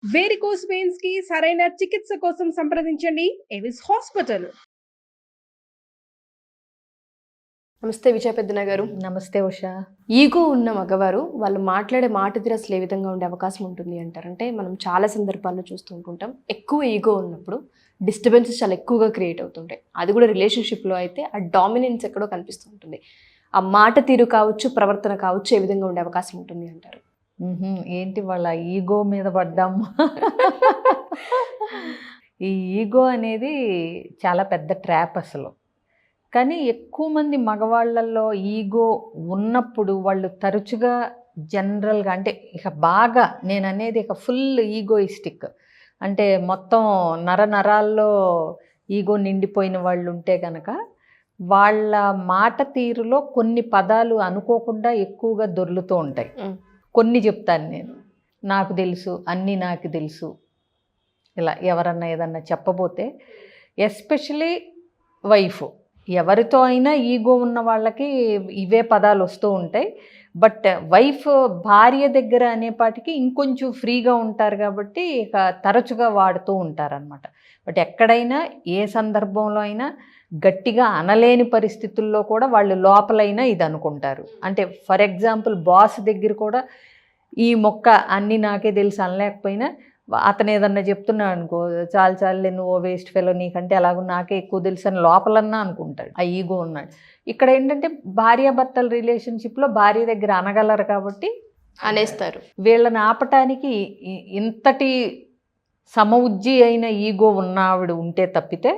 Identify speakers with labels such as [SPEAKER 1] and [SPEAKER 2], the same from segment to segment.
[SPEAKER 1] Varicose veins కి సరైన చికిత్స కోసం సంప్రదించండి ఎవిస్ హాస్పిటల్.
[SPEAKER 2] నమస్తే విజయ పెద్దన గారు.
[SPEAKER 3] నమస్తే ఉషా.
[SPEAKER 2] ఈగో ఉన్న మగవారు వాళ్ళు మాట్లాడే మాట తీరు అసలు ఏ విధంగా ఉండే అవకాశం ఉంటుంది అంటారు? అంటే మనం చాలా సందర్భాల్లో చూస్తూ ఉంటుంటాం, ఎక్కువ ఈగో ఉన్నప్పుడు డిస్టర్బెన్సెస్ చాలా ఎక్కువగా క్రియేట్ అవుతుంటాయి. అది కూడా రిలేషన్షిప్లో అయితే ఆ డామినెన్స్ ఎక్కడో కనిపిస్తూ ఉంటుంది. ఆ మాట తీరు కావచ్చు, ప్రవర్తన కావచ్చు, ఏ విధంగా ఉండే అవకాశం ఉంటుంది అంటారు?
[SPEAKER 3] ఏంటి వాళ్ళ ఈగో మీద పడ్డాము. ఈ ఈగో అనేది చాలా పెద్ద ట్రాప్ అసలు. కానీ ఎక్కువ మంది మగవాళ్ళల్లో ఈగో ఉన్నప్పుడు వాళ్ళు తరచుగా జనరల్గా అంటే ఇక బాగా నేను అనేది ఇక ఫుల్ ఈగోయిస్టిక్, అంటే మొత్తం నరాల్లో ఈగో నిండిపోయిన వాళ్ళు ఉంటే కనుక వాళ్ళ మాట తీరులో కొన్ని పదాలు అనుకోకుండా ఎక్కువగా దొర్లుతూ ఉంటాయి. కొన్ని చెప్తాను నేను. నాకు తెలుసు, అన్నీ నాకు తెలుసు, ఇలా ఎవరన్నా ఏదన్నా చెప్పబోతే, ఎస్పెషలీ వైఫ్, ఎవరితో అయినా ఈగో ఉన్న వాళ్ళకి ఇవే పదాలు వస్తూ ఉంటాయి. బట్ వైఫ్ భార్య దగ్గర అనేపాటికి ఇంకొంచెం ఫ్రీగా ఉంటారు కాబట్టి ఇక తరచుగా వాడుతూ ఉంటారనమాట. బట్ ఎక్కడైనా ఏ సందర్భంలో అయినా గట్టిగా అనలేని పరిస్థితుల్లో కూడా వాళ్ళు లోపలైనా ఇది అనుకుంటారు. అంటే ఫర్ ఎగ్జాంపుల్ బాస్ దగ్గర కూడా ఈ మొక్క అన్నీ నాకే తెలుసు అనలేకపోయినా అతను ఏదన్నా చెప్తున్నాడు అనుకో, చాలు చాలులే నువ్వు వేస్ట్ ఫెలో, నీకంటే ఎలాగో నాకే ఎక్కువ తెలుసు అని లోపలన్నా అనుకుంటాడు. ఆ ఈగో ఉన్నాడు. ఇక్కడ ఏంటంటే భార్యాభర్తల రిలేషన్షిప్లో భార్య దగ్గర అనగలరు కాబట్టి
[SPEAKER 2] అనేస్తారు.
[SPEAKER 3] వీళ్ళని ఆపటానికి ఇంతటి సమఉజ్జి అయిన ఈగో ఉన్నవాడు ఉంటే తప్పితే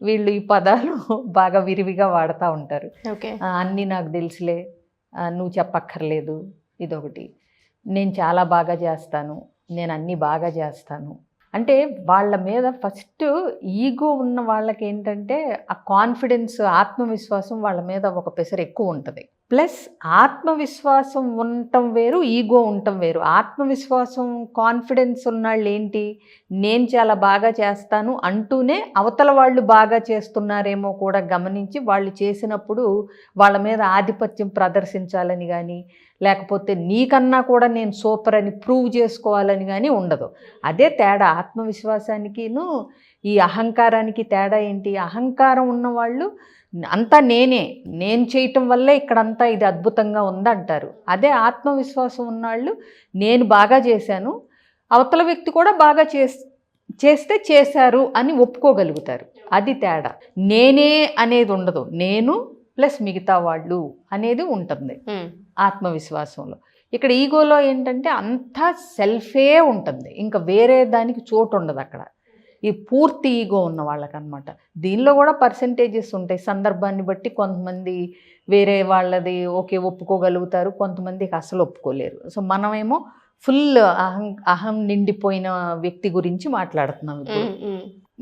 [SPEAKER 3] వీళ్ళు ఈ పదాలు బాగా విరివిగా వాడుతూ ఉంటారు. అన్నీ నాకు తెలుసులే, నువ్వు చెప్పక్కర్లేదు, ఇదొకటి. నేను చాలా బాగా చేస్తాను, నేను అన్నీ బాగా చేస్తాను. అంటే వాళ్ళ మీద ఫస్ట్ ఈగో ఉన్న వాళ్ళకి ఏంటంటే ఆ కాన్ఫిడెన్స్, ఆత్మవిశ్వాసం వాళ్ళ మీద ఒక పెసరు ఎక్కువ ఉంటుంది. ప్లస్ ఆత్మవిశ్వాసం ఉండటం వేరు, ఈగో ఉండటం వేరు. ఆత్మవిశ్వాసం, కాన్ఫిడెన్స్ ఉన్నాళ్ళు ఏంటి, నేను చాలా బాగా చేస్తాను అంటూనే అవతల వాళ్ళు బాగా చేస్తున్నారేమో కూడా గమనించి వాళ్ళు చేసినప్పుడు వాళ్ళ మీద ఆధిపత్యం ప్రదర్శించాలని కానీ, లేకపోతే నీకన్నా కూడా నేను సూపర్ అని ప్రూవ్ చేసుకోవాలని కానీ ఉండదు. అదే తేడా ఆత్మవిశ్వాసానికిను ఈ అహంకారానికి తేడా ఏంటి? అహంకారం ఉన్నవాళ్ళు అంతా నేను చేయటం వల్లే ఇక్కడంతా ఇది అద్భుతంగా ఉందంటారు. అదే ఆత్మవిశ్వాసం ఉన్నవాళ్ళు నేను బాగా చేశాను, అవతల వ్యక్తి కూడా బాగా చేస్తే చేశారు అని ఒప్పుకోగలుగుతారు. అది తేడా. నేనే అనేది ఉండదు, నేను ప్లస్ మిగతా వాళ్ళు అనేది ఉంటుంది ఆత్మవిశ్వాసంలో. ఇక్కడ ఈగోలో ఏంటంటే అంతా సెల్ఫే ఉంటుంది, ఇంకా వేరే దానికి చోటు ఉండదు అక్కడ. ఈ పూర్తి ఈగో ఉన్న వాళ్ళకనమాట. దీనిలో కూడా పర్సంటేజెస్ ఉంటాయి, సందర్భాన్ని బట్టి. కొంతమంది వేరే వాళ్ళది ఓకే ఒప్పుకోగలుగుతారు, కొంతమందికి అసలు ఒప్పుకోలేరు. సో మనమేమో ఫుల్ అహం నిండిపోయిన వ్యక్తి గురించి మాట్లాడుతున్నాం. ఇప్పుడు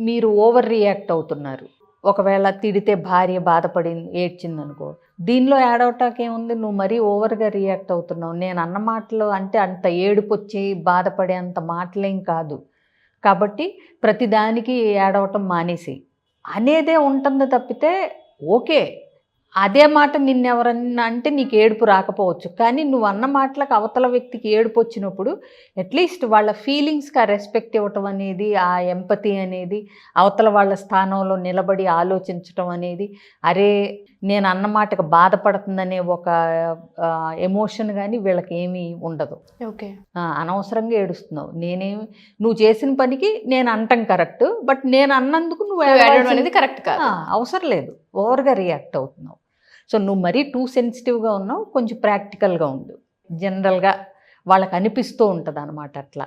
[SPEAKER 3] మీరు ఓవర్ రియాక్ట్ అవుతున్నారు. ఒకవేళ తిడితే భార్య బాధపడి ఏడ్చిందనుకో, దీనిలో యాడ్ అవటానికి ఏముంది? నువ్వు మరీ ఓవర్గా రియాక్ట్ అవుతున్నావు. నేను అన్న మాటలు అంటే అంత ఏడుపు వచ్చి బాధపడే అంత మాటలేం కాదు. కాబట్టి ప్రతిదానికి యాడ్ అవటం మానేసి అనేదే ఉంటుంది తప్పితే, ఓకే అదే మాట నిన్నెవరన్నా అంటే నీకు ఏడుపు రాకపోవచ్చు, కానీ నువ్వు అన్న మాటలకు అవతల వ్యక్తికి ఏడుపు వచ్చినప్పుడు అట్లీస్ట్ వాళ్ళ ఫీలింగ్స్కి ఆ రెస్పెక్ట్ ఇవ్వటం అనేది, ఆ ఎంపతి అనేది, అవతల వాళ్ళ స్థానంలో నిలబడి ఆలోచించటం అనేది, అరే నేను అన్న మాటకు బాధపడుతుందనే ఒక ఎమోషన్ కానీ వీళ్ళకి ఏమీ ఉండదు. అనవసరంగా ఏడుస్తున్నావు, నువ్వు చేసిన పనికి నేను అంటాం కరెక్ట్, బట్ నేను అన్నందుకు నువ్వు అనేది కరెక్ట్ కాదు, అవసరం లేదు, ఓవర్గా రియాక్ట్ అవుతున్నావు. సో నువ్వు మరీ టూ సెన్సిటివ్గా ఉన్నావు, కొంచెం ప్రాక్టికల్గా ఉండు. జనరల్గా వాళ్ళకి అనిపిస్తూ ఉంటుంది అన్నమాట. అట్లా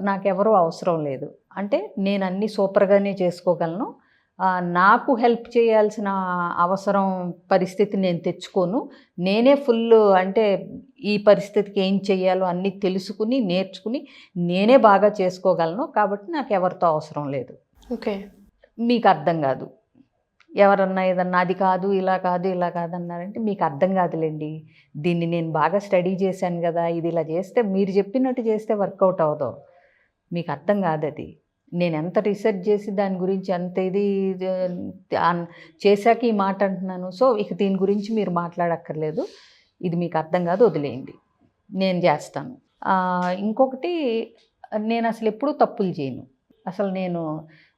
[SPEAKER 3] నాకెవరూ అవసరం లేదు అంటే నేను అన్నీ సూపర్గానే చేసుకోగలను, నాకు హెల్ప్ చేయాల్సిన అవసరం పరిస్థితి నేను తెచ్చుకోను, నేనే ఫుల్ అంటే ఈ పరిస్థితికి ఏం చెయ్యాలో అన్నీ తెలుసుకుని నేర్చుకుని నేనే బాగా చేసుకోగలను, కాబట్టి నాకు ఎవరితో అవసరం లేదు. మీకు అర్థం కాదు, ఎవరన్నా ఏదన్నా అది కాదు ఇలా కాదు ఇలా కాదన్నారంటే మీకు అర్థం కాదులేండి, దీన్ని నేను బాగా స్టడీ చేశాను కదా, ఇది ఇలా చేస్తే మీరు చెప్పినట్టు చేస్తే వర్కౌట్ అవ్వదు, మీకు అర్థం కాదు అది. నేను ఎంత రీసెర్చ్ చేసి దాని గురించి అంత ఇది చేశాక ఈ మాట అంటున్నాను. సో ఇక దీని గురించి మీరు మాట్లాడక్కర్లేదు, ఇది మీకు అర్థం కాదు, వదిలేయండి, నేను చేస్తాను. ఇంకొకటి నేను అసలు ఎప్పుడూ తప్పులు చేయను. అసలు నేను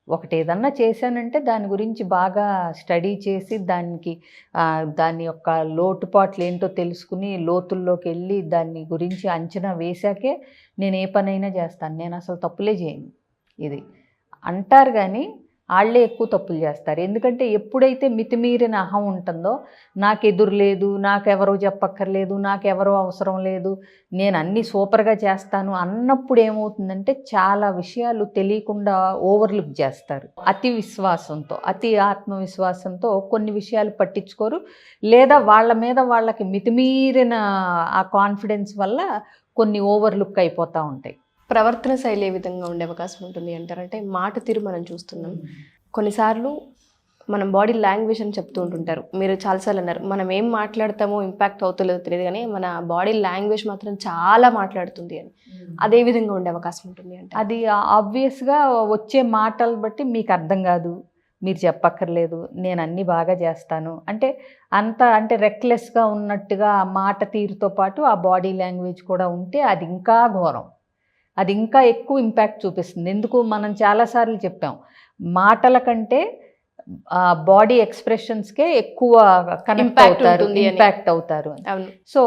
[SPEAKER 3] ఒకటి ఏదన్నా చేశానంటే దాని గురించి బాగా స్టడీ చేసి దాని యొక్క లోటుపాట్లు ఏంటో తెలుసుకుని లోతుల్లోకి వెళ్ళి దాన్ని గురించి అంచనా వేశాకే నేను ఏ పనైనా చేస్తాను. నేను అసలు తప్పులే చేయను. ఇది అంటారు కానీ వాళ్ళే ఎక్కువ తప్పులు చేస్తారు. ఎందుకంటే ఎప్పుడైతే మితిమీరిన అహం ఉంటుందో, నాకు ఎదురు లేదు, నాకెవరో చెప్పక్కర్లేదు, నాకెవరో అవసరం లేదు, నేను అన్నీ సూపర్గా చేస్తాను అన్నప్పుడు ఏమవుతుందంటే చాలా విషయాలు తెలియకుండా ఓవర్లుక్ చేస్తారు. అతి విశ్వాసంతో, అతి ఆత్మవిశ్వాసంతో కొన్ని విషయాలు పట్టించుకోరు, లేదా వాళ్ళ మీద వాళ్ళకి మితిమీరిన ఆ కాన్ఫిడెన్స్ వల్ల కొన్ని ఓవర్లుక్ అయిపోతూ ఉంటాయి.
[SPEAKER 2] ప్రవర్తన శైలి ఏ విధంగా ఉండే అవకాశం ఉంటుంది అంటారంటే మాట తీరు మనం చూస్తున్నాం. కొన్నిసార్లు మనం బాడీ లాంగ్వేజ్ అని చెప్తూ ఉంటుంటారు. మీరు చాలాసార్లు అన్నారు, మనం ఏం మాట్లాడతామో ఇంపాక్ట్ అవుతుందో తెలియదు కానీ మన బాడీ లాంగ్వేజ్ మాత్రం చాలా మాట్లాడుతుంది అని. అదే విధంగా ఉండే అవకాశం ఉంటుంది అంటే
[SPEAKER 3] అది ఆబ్వియస్గా వచ్చే మాటలు బట్టి మీకు అర్థం కాదు, మీరు చెప్పక్కర్లేదు, నేను అన్నీ బాగా చేస్తాను అంటే రెక్లెస్గా ఉన్నట్టుగా ఆ మాట తీరుతో పాటు ఆ బాడీ లాంగ్వేజ్ కూడా ఉంటే అది ఇంకా ఘోరం, అది ఇంకా ఎక్కువ ఇంపాక్ట్ చూపిస్తుంది. ఎందుకు మనం చాలాసార్లు చెప్పాం, మాటల కంటే బాడీ ఎక్స్ప్రెషన్స్కే ఎక్కువ కనెక్ట్ అవుతారు, ఇంపాక్ట్ అవుతారు. సో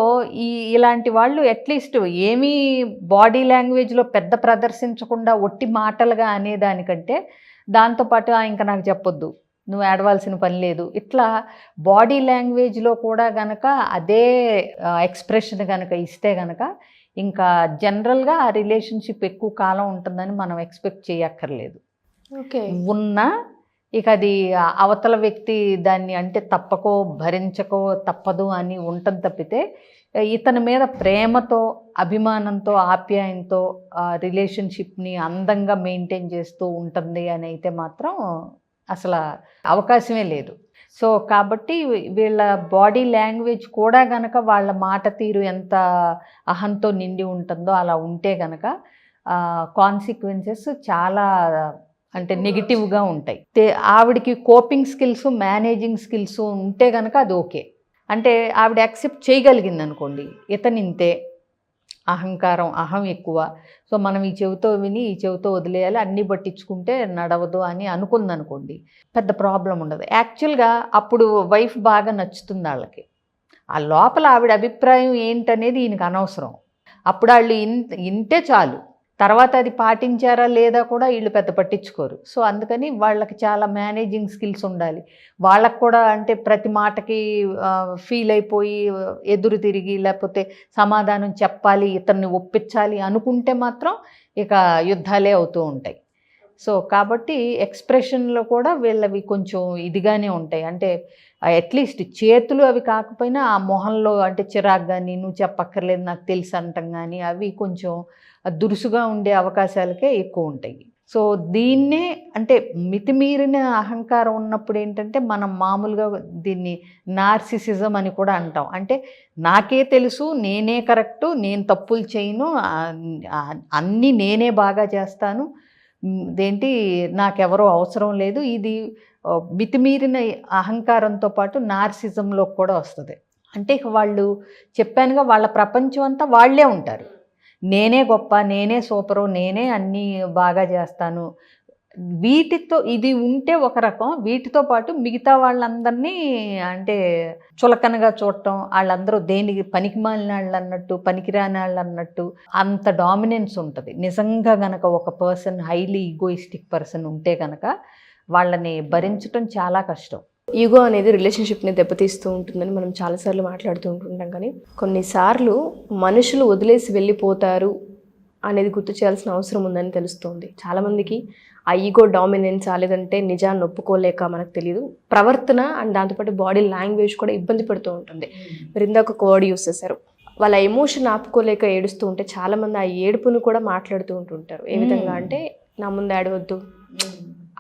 [SPEAKER 3] ఇలాంటి వాళ్ళు అట్లీస్ట్ ఏమీ బాడీ లాంగ్వేజ్లో పెద్ద ప్రదర్శించకుండా ఒట్టి మాటలుగా అనేదానికంటే దాంతోపాటు ఇంకా నాకు చెప్పొద్దు, నువ్వు ఏడవాల్సిన పని లేదు, ఇట్లా బాడీ లాంగ్వేజ్లో కూడా గనక అదే ఎక్స్ప్రెషన్ కనుక ఇస్తే గనక ఇంకా జనరల్గా ఆ రిలేషన్షిప్ ఎక్కువ కాలం ఉంటుందని మనం ఎక్స్పెక్ట్ చేయక్కర్లేదు.
[SPEAKER 2] ఓకే,
[SPEAKER 3] ఉన్నా ఇక అది అవతల వ్యక్తి దాన్ని అంటే తప్పకో భరించకో తప్పదు అని ఉంటుంది తప్పితే ఇతని మీద ప్రేమతో అభిమానంతో ఆప్యాయంతో రిలేషన్షిప్ని అందంగా మెయింటైన్ చేస్తూ ఉంటుంది అని అయితే మాత్రం అసలు అవకాశమే లేదు. సో కాబట్టి వీళ్ళ బాడీ లాంగ్వేజ్ కూడా గనక వాళ్ళ మాట తీరు ఎంత అహంతో నిండి ఉంటుందో అలా ఉంటే గనక కాన్సిక్వెన్సెస్ చాలా అంటే నెగిటివ్గా ఉంటాయి. ఆవిడకి కోపింగ్ స్కిల్స్, మేనేజింగ్ స్కిల్స్ ఉంటే గనక అది ఓకే. అంటే ఆవిడ యాక్సెప్ట్ చేయగలిగింది అనుకోండి, ఇతనింతే అహంకారం, అహం ఎక్కువ, సో మనం ఈ చెవితో విని ఈ చెవితో వదిలేయాలి, అన్నీ పట్టించుకుంటే నడవదు అని అనుకుందనుకోండి, పెద్ద ప్రాబ్లం ఉండదు. యాక్చువల్గా అప్పుడు వైఫ్ బాగా నచ్చుతుంది వాళ్ళకి, ఆ లోపల ఆవిడ అభిప్రాయం ఏంటనేది ఈయనకు అనవసరం. అప్పుడు వాళ్ళు ఇంటే చాలు, తర్వాత అది పాటించారా లేదా కూడా వీళ్ళు పెద్ద పట్టించుకోరు. సో అందుకని వాళ్ళకి చాలా మేనేజింగ్ స్కిల్స్ ఉండాలి. వాళ్ళకు కూడా అంటే ప్రతి మాటకి ఫీల్ అయిపోయి ఎదురు తిరిగి లేకపోతే సమాధానం చెప్పాలి, ఇతన్ని ఒప్పించాలి అనుకుంటే మాత్రం ఇక యుద్ధాలే అవుతూ ఉంటాయి. సో కాబట్టి ఎక్స్ప్రెషన్లో కూడా వీళ్ళవి కొంచెం ఇదిగానే ఉంటాయి. అంటే అట్లీస్ట్ చేతులు అవి కాకపోయినా ఆ మొహంలో అంటే చిరాకు కానీ, నువ్వు చెప్పక్కర్లేదు నాకు తెలుసు అంటాం కానీ, అవి కొంచెం దురుసుగా ఉండే అవకాశాలకే ఎక్కువ ఉంటాయి. సో దీన్నే అంటే మితిమీరిన అహంకారం ఉన్నప్పుడు ఏంటంటే మనం మామూలుగా దీన్ని నార్సిసిజం అని కూడా అంటాం. అంటే నాకే తెలుసు, నేనే కరెక్టు, నేను తప్పులు చేయను, అన్నీ నేనే బాగా చేస్తాను, నాకెవరో అవసరం లేదు. ఇది మితిమీరిన అహంకారంతో పాటు నార్సిజంలో కూడా వస్తుంది. అంటే ఇక వాళ్ళు చెప్పానుగా, వాళ్ళ ప్రపంచం అంతా వాళ్ళే ఉంటారు. నేనే గొప్ప, నేనే సూపరు, నేనే అన్నీ బాగా చేస్తాను. వీటితో ఇది ఉంటే ఒక రకం, వీటితో పాటు మిగతా వాళ్ళందరినీ అంటే చులకనగా చూడటం, వాళ్ళందరూ దేనికి పనికిమాలిన వాళ్ళు అన్నట్టు, పనికిరాని వాళ్ళు అన్నట్టు అంత డామినెన్స్ ఉంటుంది. నిజంగా గనక ఒక పర్సన్ హైలీ ఈగోయిస్టిక్ పర్సన్ ఉంటే కనుక వాళ్ళని భరించటం చాలా కష్టం.
[SPEAKER 2] ఈగో అనేది రిలేషన్షిప్ని దెబ్బతీస్తూ ఉంటుందని మనం చాలాసార్లు మాట్లాడుతూ ఉంటుంటాం. కానీ కొన్నిసార్లు మనుషులు వదిలేసి వెళ్ళిపోతారు అనేది గుర్తు చేయాల్సిన అవసరం ఉందని తెలుస్తుంది. చాలామందికి ఆ ఈగో డామినెన్స్ లేదంటే నిజాన్ని ఒప్పుకోలేక మనకు తెలియదు, ప్రవర్తన అండ్ దాంతోపాటు బాడీ లాంగ్వేజ్ కూడా ఇబ్బంది పడుతూ ఉంటుంది. మీరు ఇందాక ఒక వర్డ్ యూస్ చేశారు, వాళ్ళ ఎమోషన్ ఆపుకోలేక ఏడుస్తూ ఉంటే చాలామంది ఆ ఏడుపును కూడా మాట్లాడుతూ ఉంటుంటారు. ఏ విధంగా అంటే నా ముందు ఏడవద్దు,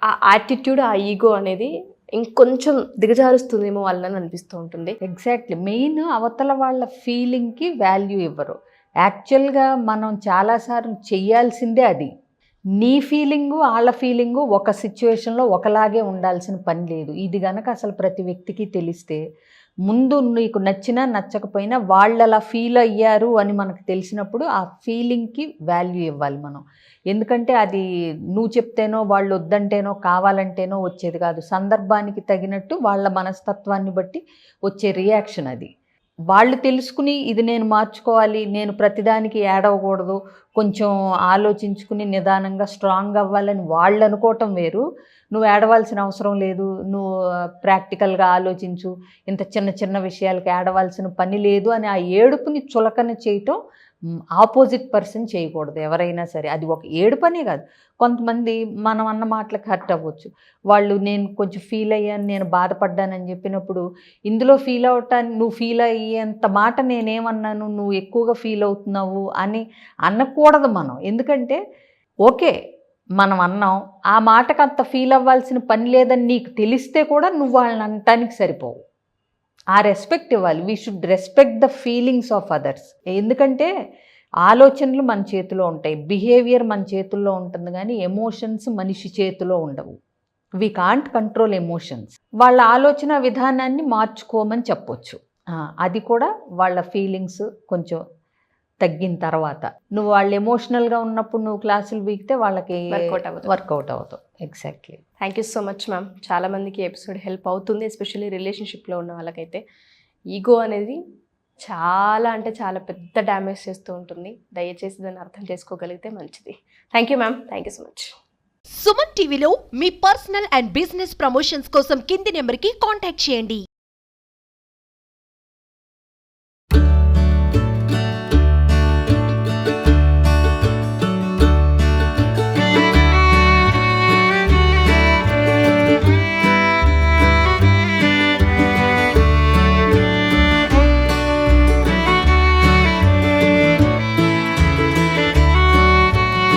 [SPEAKER 2] ఆ యాటిట్యూడ్, ఆ ఈగో అనేది ఇంకొంచెం దిగజారుస్తుందేమో వాళ్ళని అనిపిస్తూ ఉంటుంది.
[SPEAKER 3] ఎగ్జాక్ట్లీ, మెయిన్ అవతల వాళ్ళ ఫీలింగ్కి వాల్యూ ఇవ్వరు. యాక్చువల్గా మనం చాలాసార్లు చెయ్యాల్సిందే అది. నీ ఫీలింగు వాళ్ళ ఫీలింగు ఒక సిచ్యువేషన్లో ఒకలాగే ఉండాల్సిన పని లేదు. ఇది గనక అసలు ప్రతి వ్యక్తికి తెలిస్తే ముందు నీకు నచ్చినా నచ్చకపోయినా వాళ్ళు అలా ఫీల్ అయ్యారు అని మనకు తెలిసినప్పుడు ఆ ఫీలింగ్కి వాల్యూ ఇవ్వాలి మనం. ఎందుకంటే అది నువ్వు చెప్తేనో వాళ్ళు వద్దంటేనో కావాలంటేనో వచ్చేది కాదు. సందర్భానికి తగినట్టు వాళ్ళ మనస్తత్వాన్ని బట్టి వచ్చే రియాక్షన్ అది. వాళ్ళు తెలుసుకుని ఇది నేను మార్చుకోవాలి, నేను ప్రతిదానికి ఏడవకూడదు, కొంచెం ఆలోచించుకుని నిదానంగా స్ట్రాంగ్ అవ్వాలని వాళ్ళు అనుకోవటం వేరు. నువ్వు ఏడవాల్సిన అవసరం లేదు, నువ్వు ప్రాక్టికల్గా ఆలోచించు, ఇంత చిన్న చిన్న విషయాలకి ఏడవాల్సిన పని లేదు అని ఆ ఏడుపుని చులకన చేయటం ఆపోజిట్ పర్సన్ చేయకూడదు ఎవరైనా సరే. అది ఒక ఏడుపనే కాదు, కొంతమంది మనం అన్న మాటలకు హర్ట్ అవ్వచ్చు. వాళ్ళు నేను కొంచెం ఫీల్ అయ్యాను, నేను బాధపడ్డానని చెప్పినప్పుడు ఇందులో ఫీల్ అవటాన్ని నువ్వు ఫీల్ అయ్యేంత మాట నేనేమన్నాను, నువ్వు ఎక్కువగా ఫీల్ అవుతున్నావు అని అనకూడదు మనం. ఎందుకంటే ఓకే మనం అన్నాం, ఆ మాటకు అంత ఫీల్ అవ్వాల్సిన పని లేదని నీకు తెలిస్తే కూడా నువ్వు వాళ్ళని అనటానికి సరిపోవు. ఆ రెస్పెక్ట్ ఇవ్వాలి. We should respect the feelings of others. ఎందుకంటే ఆలోచనలు మన చేతిలో ఉంటాయి, బిహేవియర్ మన చేతుల్లో ఉంటుంది, కానీ ఎమోషన్స్ మనిషి చేతిలో ఉండవు. We can't control emotions. వాళ్ళ ఆలోచన విధానాన్ని మార్చుకోమని చెప్పొచ్చు. అది కూడా వాళ్ళ ఫీలింగ్స్ కొంచెం తగ్గిన తర్వాత. నువ్వు వాళ్ళు ఎమోషనల్గా ఉన్నప్పుడు నువ్వు క్లాసులు వీగితే వాళ్ళకి వర్కౌట్ అవుతావు. Exactly.
[SPEAKER 2] Thank you so much ma'am. చాలామందికి ఎపిసోడ్ హెల్ప్ అవుతుంది, ఎస్పెషల్లీ రిలేషన్షిప్లో ఉన్న వాళ్ళకైతే. ఈగో అనేది చాలా అంటే చాలా పెద్ద డ్యామేజ్ చేస్తూ ఉంటుంది. దయచేసి దాన్ని అర్థం చేసుకోగలిగితే మంచిది. Thank you ma'am. Thank you so much.
[SPEAKER 4] Suman టీవీలో మీ పర్సనల్ అండ్ బిజినెస్ ప్రమోషన్స్ కోసం కింది నెంబర్కి కాంటాక్ట్ చేయండి.